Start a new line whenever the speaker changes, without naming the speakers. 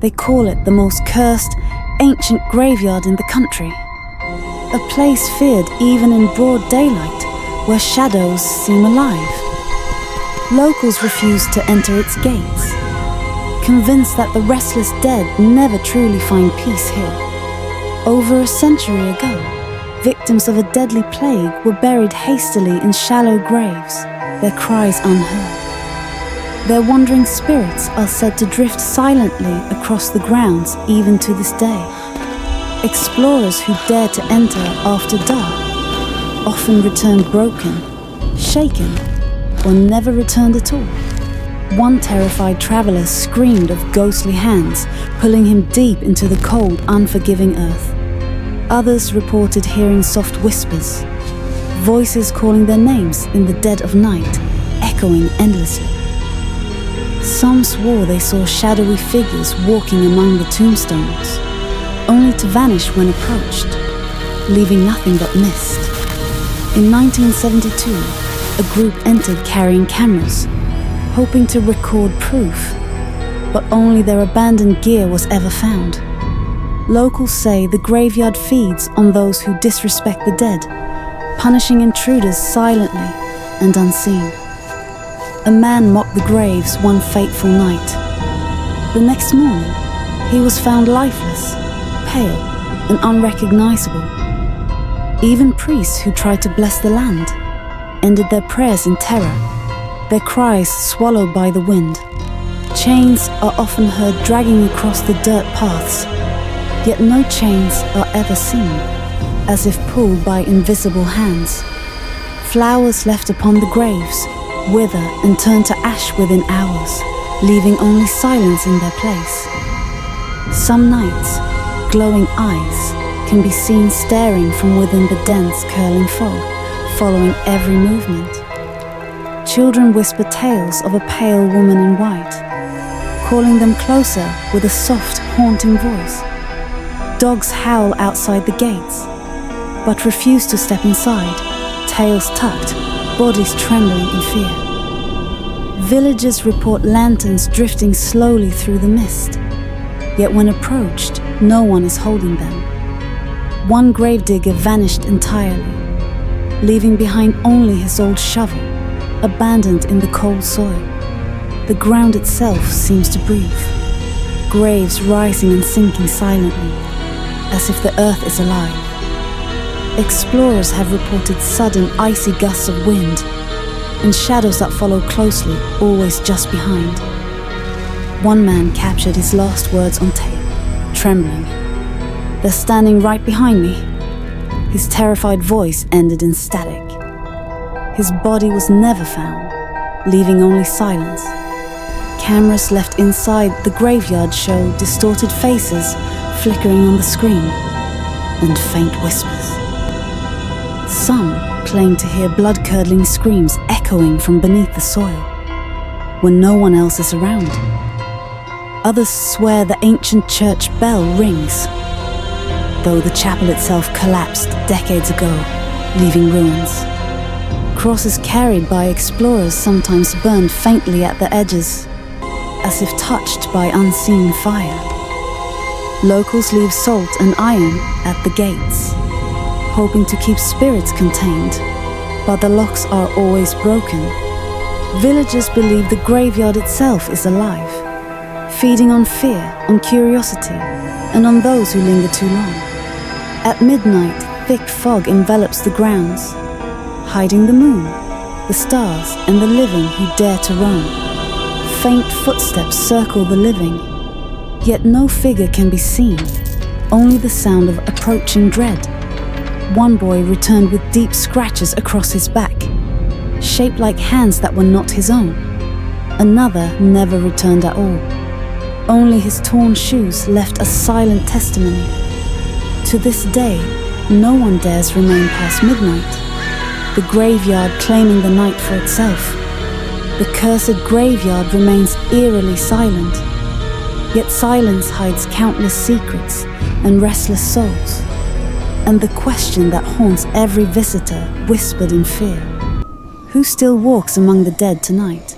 They call it the most cursed, ancient graveyard in the country. A place feared even in broad daylight, where shadows seem alive. Locals refuse to enter its gates, convinced that the restless dead never truly find peace here. Over a century ago, victims of a deadly plague were buried hastily in shallow graves, their cries unheard. Their wandering spirits are said to drift silently across the grounds even to this day. Explorers who dare to enter after dark often return broken, shaken, or never returned at all. One terrified traveler screamed of ghostly hands pulling him deep into the cold, unforgiving earth. Others reported hearing soft whispers, voices calling their names in the dead of night, echoing endlessly. Some swore they saw shadowy figures walking among the tombstones, only to vanish when approached, leaving nothing but mist. In 1972, a group entered carrying cameras, hoping to record proof, but only their abandoned gear was ever found. Locals say the graveyard feeds on those who disrespect the dead, punishing intruders silently and unseen. A man mocked the graves one fateful night. The next morning, he was found lifeless, pale and unrecognizable. Even priests who tried to bless the land ended their prayers in terror, their cries swallowed by the wind. Chains are often heard dragging across the dirt paths, yet no chains are ever seen, as if pulled by invisible hands. Flowers left upon the graves wither and turn to ash within hours, leaving only silence in their place. Some nights, glowing eyes can be seen staring from within the dense curling fog, following every movement. Children whisper tales of a pale woman in white, calling them closer with a soft, haunting voice. Dogs howl outside the gates, but refuse to step inside, tails tucked, bodies trembling in fear. Villagers report lanterns drifting slowly through the mist, yet when approached, no one is holding them. One gravedigger vanished entirely, leaving behind only his old shovel, abandoned in the cold soil. The ground itself seems to breathe, graves rising and sinking silently, as if the earth is alive. Explorers have reported sudden icy gusts of wind and shadows that follow closely, always just behind. One man captured his last words on tape, trembling. "They're standing right behind me." His terrified voice ended in static. His body was never found, leaving only silence. Cameras left inside the graveyard show distorted faces flickering on the screen and faint whispers. Some claim to hear blood-curdling screams echoing from beneath the soil when no one else is around. Others swear the ancient church bell rings, though the chapel itself collapsed decades ago, leaving ruins. Crosses carried by explorers sometimes burn faintly at the edges, as if touched by unseen fire. Locals leave salt and iron at the gates, hoping to keep spirits contained, but the locks are always broken. Villagers believe the graveyard itself is alive, feeding on fear, on curiosity, and on those who linger too long. At midnight, thick fog envelops the grounds, hiding the moon, the stars, and the living who dare to roam. Faint footsteps circle the living, yet no figure can be seen, only the sound of approaching dread. One boy returned with deep scratches across his back, shaped like hands that were not his own. Another never returned at all. Only his torn shoes left a silent testimony. To this day, no one dares remain past midnight, the graveyard claiming the night for itself. The cursed graveyard remains eerily silent, yet silence hides countless secrets and restless souls, and the question that haunts every visitor whispered in fear: who still walks among the dead tonight?